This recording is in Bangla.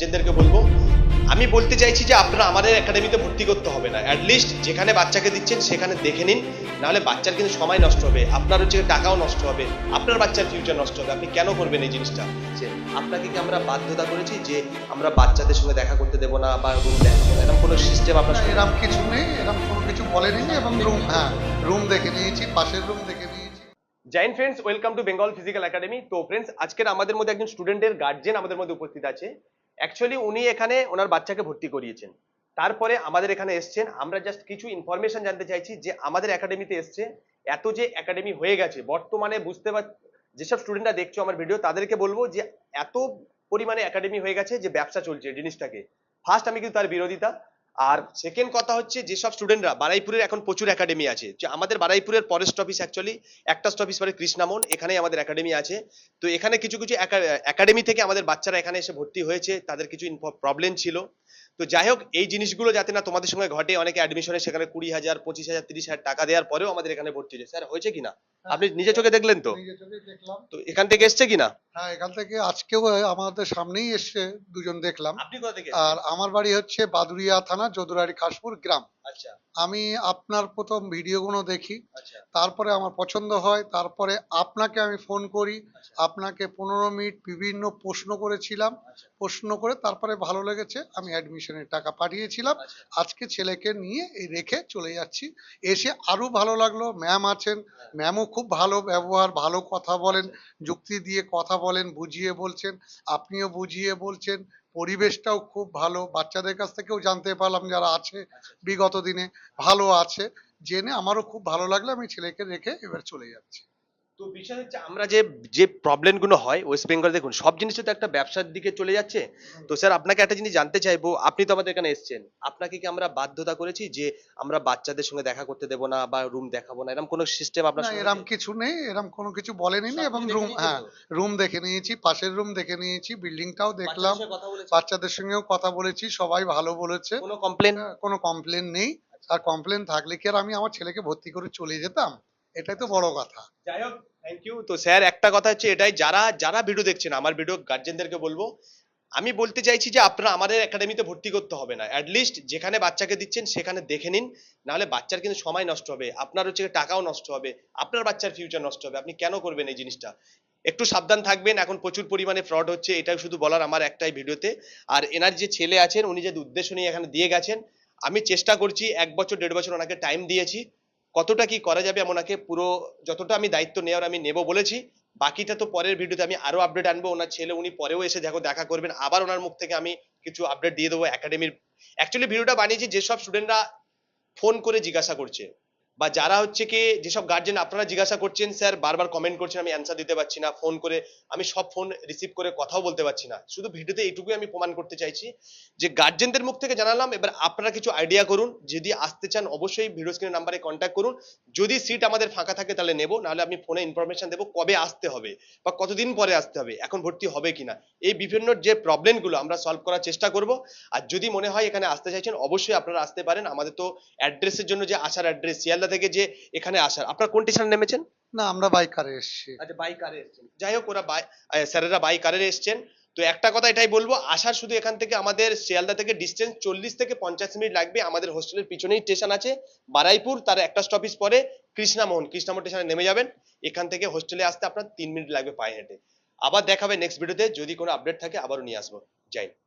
গার্জেনদেরকে বলবো, আমি বলতে চাইছি যে আপনারা আমাদের একাডেমিতে ভর্তি করতে হবে না, অ্যাটলিস্ট যেখানে বাচ্চাকে দিচ্ছেন সেখানে দেখে নিন, নাহলে বাচ্চার কিন্তু সময় নষ্ট হবে, আপনার হচ্ছে টাকাও নষ্ট হবে, আপনার বাচ্চার ফিউচার নষ্ট হবে। আপনি কেন করবেন এই জিনিসটা? যে আপনাকে কি আমরা বাধ্যতা করেছি যে আমরা বাচ্চাদের সঙ্গে দেখা করতে দেবো না বা রুম দেখাবো না, এরকম কোনো সিস্টেম আপনার সঙ্গে? এরকম কিছু নেই, এরকম কোনো কিছু বলেনি এবং রুম দেখে নিয়েছি, পাশের রুম দেখে নিয়েছি। Joint friends, welcome to Bengal physical academy. তো ফ্রেন্ডস, আজকের আমাদের মধ্যে একজন স্টুডেন্টের গার্জিয়ান আমাদের মধ্যে উপস্থিত আছে। অ্যাকচুয়ালি উনি এখানে ওনার বাচ্চাকে ভর্তি করিয়েছেন, তারপরে আমাদের এখানে এসছেন। আমরা জাস্ট কিছু ইনফরমেশন জানতে চাইছি যে আমাদের একাডেমিতে এসছে, এত যে একাডেমি হয়ে গেছে বর্তমানে বুঝতে পার, যেসব স্টুডেন্টরা দেখছো আমার ভিডিও তাদেরকে বলবো যে এত পরিমাণে একাডেমি হয়ে গেছে যে ব্যবসা চলছে জিনিসটাকে। ফার্স্ট আমি কিন্তু তার বিরোধিতা। আর সেকেন্ড কথা হচ্ছে, যেসব স্টুডেন্টরা বারাইপুরের এখন প্রচুর একাডেমি আছে, যে আমাদের বারাইপুরের ফরেস্ট অফিস অ্যাকচুয়ালি একটা অফিস পরে কৃষ্ণামন, এখানেই আমাদের একাডেমি আছে। তো এখানে কিছু কিছু একাডেমি থেকে আমাদের বাচ্চারা এখানে এসে ভর্তি হয়েছে, তাদের কিছু প্রবলেম ছিল। তো যাই হোক, এই জিনিসগুলো যাতে না তোমাদের সঙ্গে ঘটে, অনেকে অ্যাডমিশনে সেখানে 20,000, 25,000, 30,000 টাকা দেওয়ার পরেও আমাদের এখানে ভর্তি হয়েছে। স্যার হয়েছে কিনা আপনি নিজে চোখে দেখলেন? তো নিজে চোখে দেখলাম। তো এখান থেকে এসছে কিনা? হ্যাঁ, এখান থেকে আজকেও আমাদের সামনেই এসছে দুজন দেখলাম। আপনি কোথা থেকে আর এসেছেন? আমার বাড়ি হচ্ছে বাদুরিয়া থানা, যদুরারি খাসপুর গ্রাম। আচ্ছা আমি আপনার প্রথম ভিডিওগুলো দেখি, আচ্ছা তারপরে আমার পছন্দ হয়, তারপরে আপনাকে আমি ফোন করি। আচ্ছা আপনাকে 15 মিনিট বিভিন্ন প্রশ্ন করেছিলাম, আচ্ছা প্রশ্ন করে তারপরে ভালো লেগেছে, আমি অ্যাডমিশনের টাকা পাঠিয়েছিলাম। আচ্ছা আজকে ছেলেকে নিয়ে এই রেখে চলে যাচ্ছি। এসে আরো ভালো লাগলো, ম্যাম আছেন, হ্যাঁ, ম্যামও খুব ভালো ব্যবহার, ভালো কথা বলেন, আচ্ছা যুক্তি দিয়ে কথা বলেন, বুঝিয়ে বলছেন, আপনিও বুঝিয়ে বলছেন। পরিবেশটাও খুব ভালো, বাচ্চাদের কাছ থেকেও জানতে পারলাম যারা আছে আচ্ছা। বিগত দিনে ভালো আছে, জেনে আমারও খুব ভালো লাগলো। আমি ছেলেকে রেখে এবার চলে যাচ্ছি। তো বিষয় হচ্ছে, আমরা যে যে প্রবলেম গুলো হয় ওয়েস্ট বেঙ্গল, দেখুন সব জিনিসটা তো একটা ব্যবসার দিকে চলে যাচ্ছে। তো স্যার আপনাকে একটা জিনিস জানতে চাইবো, আপনি তো আমাদের এখানে এসেছেন, আপনাকে কি আমরা বাধ্যতা করেছি যে আমরা বাচ্চাদের সঙ্গে দেখা করতে দেবো না বা রুম দেখাবো না, এরকম কোনো সিস্টেম আপনার না, সঙ্গে এরম হয়েছে? কিছু নেই, এরম কোনো কিছু বলেনি এবং সবকিছু দেখে নিয়েছেন তো? রুম দেখে নিয়েছি, পাশের রুম দেখে নিয়েছি, বিল্ডিংটাও বাচ্চাদের দেখলাম। সঙ্গে কথা বলেছেন? বাচ্চাদের সঙ্গেও কথা বলেছি, সবাই ভালো বলেছে। কোনো কমপ্লেন? কোনো কমপ্লেন নেই। আর কমপ্লেন থাকলে কি আর আমি আমার ছেলেকে ভর্তি করে চলে যেতাম? এটাই তো আচ্ছা, বড় কথা। যাই হোক, থ্যাংক ইউ। তো স্যার একটা কথা হচ্ছে এটাই, যারা যারা ভিডিও দেখছেন আমার ভিডিও, গার্জেনদেরকে বলবো, আমি বলতে চাইছি যে আপনারা আমাদের একাডেমিতে ভর্তি করতে হবে না, অ্যাটলিস্ট যেখানে বাচ্চাকে দিচ্ছেন সেখানে দেখে নিন, নাহলে বাচ্চার কিন্তু সময় নষ্ট হবে, আপনার হচ্ছে টাকাও নষ্ট হবে, আপনার বাচ্চার ফিউচার নষ্ট হবে। আপনি কেন করবেন এই জিনিসটা? একটু সাবধান থাকবেন, এখন প্রচুর পরিমাণে ফ্রড হচ্ছে, এটাই শুধু বলার আমার একটাই ভিডিওতে। আর এনার যে ছেলে আছেন, উনি যে উদ্দেশ্য নিয়ে এখানে দিয়ে গেছেন, আমি চেষ্টা করছি 1 বছর 1.5 বছর ওনাকে টাইম দিয়েছি, কতটা কি করা যাবে আমি ওনাকে পুরো, যতটা আমি দায়িত্ব নেওয়ার আমি নেব বলেছি। বাকিটা তো পরের ভিডিওতে আমি আরো আপডেট আনবো। ওনার ছেলে উনি পরেও এসে দেখো দেখা করবেন, আবার ওনার মুখ থেকে আমি কিছু আপডেট দিয়ে দেবো একাডেমির। অ্যাকচুয়ালি ভিডিওটা বানিয়েছি যেসব স্টুডেন্টরা ফোন করে জিজ্ঞাসা করছে, বা যারা হচ্ছে কি, যেসব গার্জেন আপনারা জিজ্ঞাসা করছেন, স্যার বারবার কমেন্ট করছেন, আমি অ্যান্সার দিতে পারছি না, ফোন করে আমি সব ফোন রিসিভ করে কথাও বলতে পারছি না, শুধু ভিডিওতে এইটুকুই আমি প্রমাণ করতে চাইছি যে গার্জেনদের মুখ থেকে জানালাম। এবার আপনারা কিছু আইডিয়া করুন, যদি আসতে চান অবশ্যই ভিডিও স্ক্রিনের নাম্বারে কন্ট্যাক্ট করুন। যদি সিট আমাদের ফাঁকা থাকে তাহলে নেব, নাহলে আমি ফোনে ইনফরমেশন দেবো কবে আসতে হবে বা কতদিন পরে আসতে হবে, এখন ভর্তি হবে কিনা। এই বিভিন্ন যে প্রবলেমগুলো আমরা সলভ করার চেষ্টা করব। আর যদি মনে হয় এখানে আসতে চাইছেন, অবশ্যই আপনারা আসতে পারেন। আমাদের তো অ্যাড্রেসের জন্য, যে আসার অ্যাড্রেস শিয়ালদা থেকে যে এখানে আসার, আপনার কোন স্টেশনে নেমেছেন? না, আমরা বাইকারে এসেছি। আচ্ছা, বাই কারে এসেছেন। যাই হোক, ওরা স্যারেরা বাই কারে এসেছেন। তো একটা কথা এটাই বলবো, আসার শুধু এখান থেকে আমাদের শিয়ালদা থেকে ডিস্টেন্স 40 থেকে 50 মিনিট লাগবে। আমাদের হোস্টেলের পিছনেই স্টেশন আছে বারাইপুর, তার একটা স্টপেজ পরে কৃষ্ণামোহন, কৃষ্ণামোহন স্টেশনে নেমে যাবেন। এখান থেকে হোস্টেলে আসতে আপনার 3 মিনিট লাগবে পায়ে হেঁটে। আবার দেখাবে নেক্সট ভিডিওতে, যদি কোনো আপডেট থাকে আবারও নিয়ে আসবো। জয় হিন্দ।